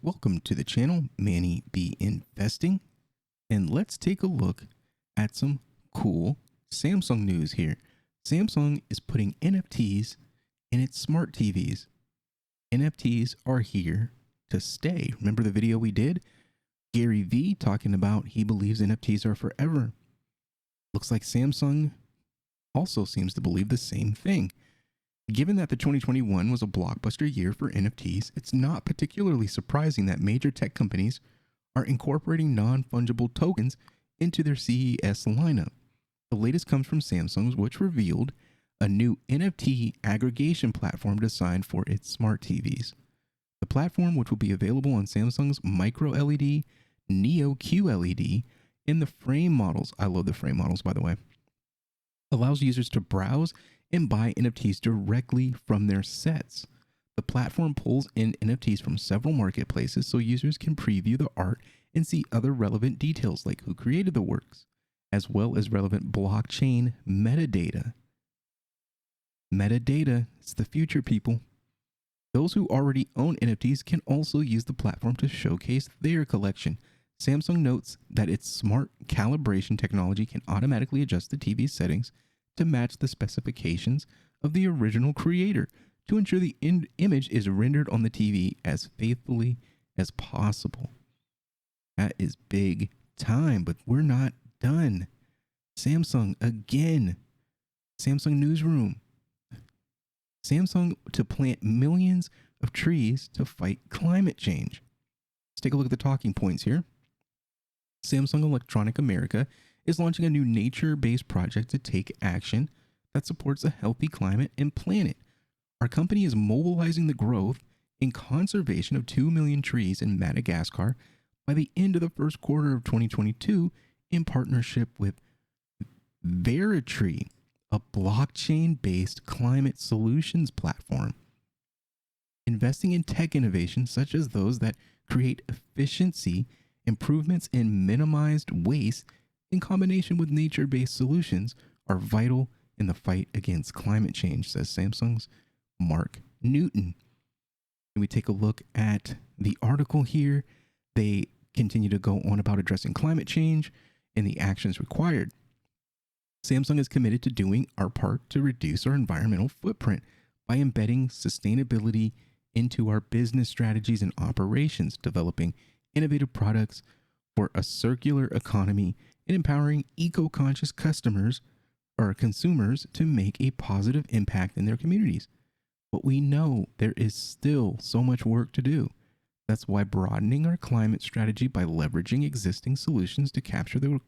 welcome to the channel, Manny B Investing, and let's take a look at some cool Samsung news here. Samsung is putting NFTs in its smart TVs. NFTs are here to stay. Remember the video we did? Gary V talking about he believes NFTs are forever. Looks like Samsung also seems to believe the same thing. Given that the 2021 was a blockbuster year for NFTs, it's not particularly surprising that major tech companies are incorporating non-fungible tokens into their CES lineup. The latest comes from Samsung, which revealed a new Nft Aggregation Platform designed for its smart TVs. The platform, which will be available on Samsung's Micro LED, Neo QLED, and the frame models, I love the frame models by the way, allows users to browse and buy NFTs directly from their sets. The platform pulls in NFTs from several marketplaces so users can preview the art and see other relevant details like who created the works, as well as relevant blockchain metadata. Metadata is the future, people. Those who already own NFTs can also use the platform to showcase their collection. Samsung notes that its smart calibration technology can automatically adjust the TV settings to match the specifications of the original creator to ensure the image is rendered on the TV as faithfully as possible. That is big time, but we're not done. Samsung again. Samsung Newsroom. Samsung to plant millions of trees to fight climate change. Let's take a look at the talking points here. Samsung Electronics America is launching a new nature-based project to take action that supports a healthy climate and planet. Our company is mobilizing the growth and conservation of 2 million trees in Madagascar by the end of the first quarter of 2022 in partnership with Veritree, a blockchain-based climate solutions platform. Investing in tech innovations such as those that create efficiency improvements and minimized waste in combination with nature-based solutions are vital in the fight against climate change, says Samsung's Mark Newton. When we take a look at the article here, they continue to go on about addressing climate change and the actions required. Samsung is committed to doing our part to reduce our environmental footprint by embedding sustainability into our business strategies and operations, developing innovative products for a circular economy, and empowering eco-conscious customers or consumers to make a positive impact in their communities. But we know there is still so much work to do. That's why broadening our climate strategy by leveraging existing solutions to capture the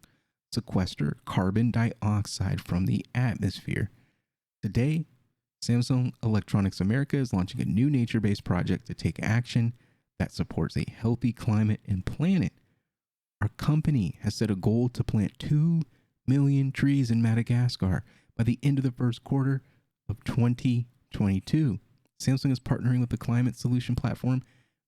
sequester carbon dioxide from the atmosphere. Today, Samsung Electronics America is launching a new nature-based project to take action that supports a healthy climate and planet. Our company has set a goal to plant 2 million trees in Madagascar by the end of the first quarter of 2022. Samsung is partnering with the climate solution platform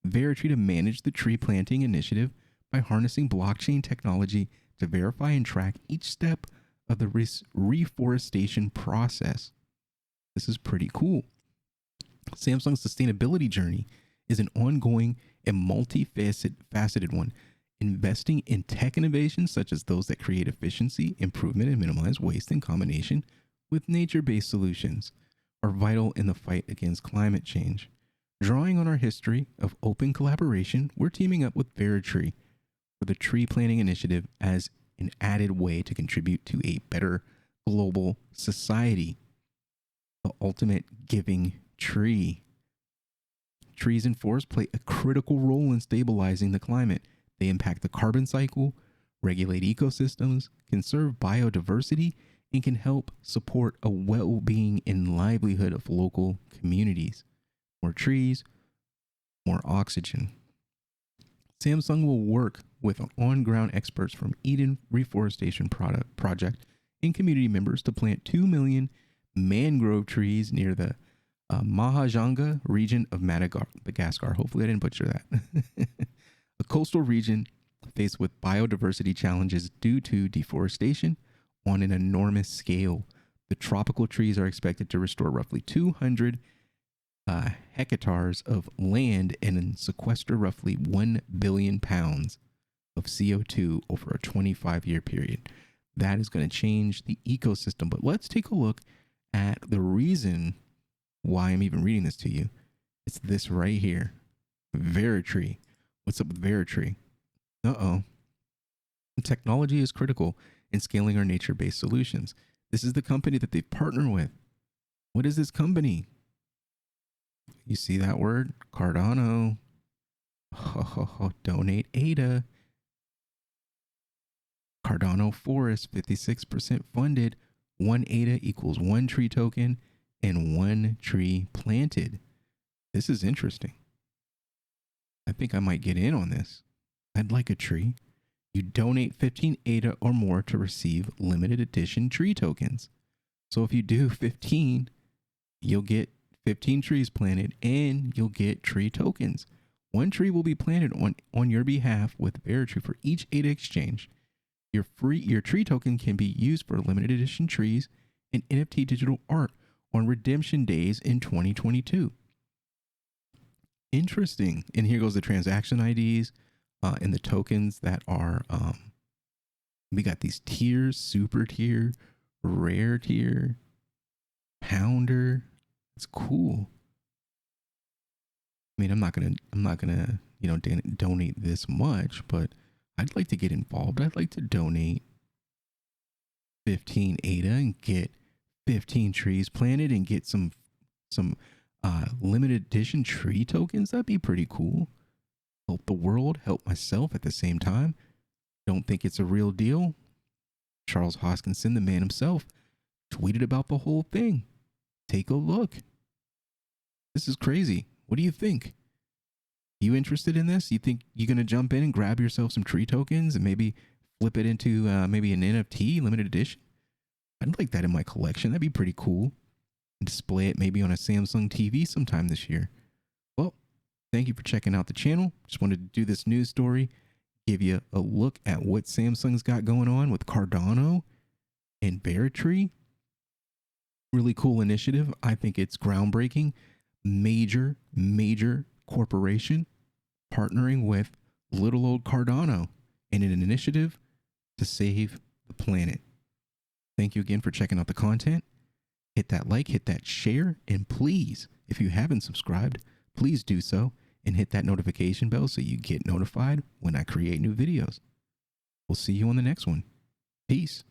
Veritree to manage the tree planting initiative by harnessing blockchain technology to verify and track each step of the reforestation process. This is pretty cool. Samsung's sustainability journey is an ongoing and multifaceted one. Investing in tech innovations such as those that create efficiency, improvement, and minimize waste in combination with nature-based solutions are vital in the fight against climate change. Drawing on our history of open collaboration, we're teaming up with Veritree for the tree planting initiative as an added way to contribute to a better global society. The ultimate giving tree. Trees and forests play a critical role in stabilizing the climate. They impact the carbon cycle, regulate ecosystems, conserve biodiversity, and can help support a well-being and livelihood of local communities. More trees, more oxygen. Samsung will work with on-ground experts from Eden Reforestation Project and community members to plant 2 million mangrove trees near the Mahajanga region of Madagascar. Hopefully I didn't butcher that. A coastal region faced with biodiversity challenges due to deforestation on an enormous scale. The tropical trees are expected to restore roughly 200 hectares of land and sequester roughly 1 billion pounds of CO2 over a 25-year period. That is going to change the ecosystem. But let's take a look at the reason why I'm even reading this to you. It's this right here. Veritree. What's up with Veritree? Technology is critical in scaling our nature-based solutions. This is the company that they've partnered with. What is this company? You see that word? Cardano. Donate ADA. Cardano Forest, 56% funded. 1 ADA equals 1 tree token and 1 tree planted. This is interesting. I think I might get in on this. I'd like a tree. You donate 15 ADA or more to receive limited edition tree tokens. So if you do 15, you'll get 15 trees planted and you'll get tree tokens. 1 tree will be planted on your behalf with Veritree for each ADA exchange. Your tree token can be used for limited edition trees and NFT digital art on redemption days in 2022. Interesting. And here goes the transaction IDs and the tokens that are, we got these tiers: super tier, rare tier, pounder. It's cool. I mean, I'm not gonna, donate this much, but I'd like to get involved. I'd like to donate 15 ADA and get 15 trees planted and get some limited edition tree tokens. That'd be pretty cool. Help the world, help myself at the same time. Don't think it's a real deal. Charles Hoskinson, the man himself, tweeted about the whole thing. Take a look. This is crazy. What do you think? You interested in this? You think you're going to jump in and grab yourself some tree tokens and maybe flip it into maybe an NFT limited edition? I'd like that in my collection. That'd be pretty cool. Display it maybe on a Samsung TV sometime this year. Well, thank you for checking out the channel. Just wanted to do this news story, give you a look at what Samsung's got going on with Cardano and Veritree. Really cool initiative. I think it's groundbreaking. Major corporation partnering with little old Cardano in an initiative to save the planet. Thank you again for checking out the content. Hit that like, hit that share, and please, if you haven't subscribed, please do so and hit that notification bell so you get notified when I create new videos. We'll see you on the next one. Peace.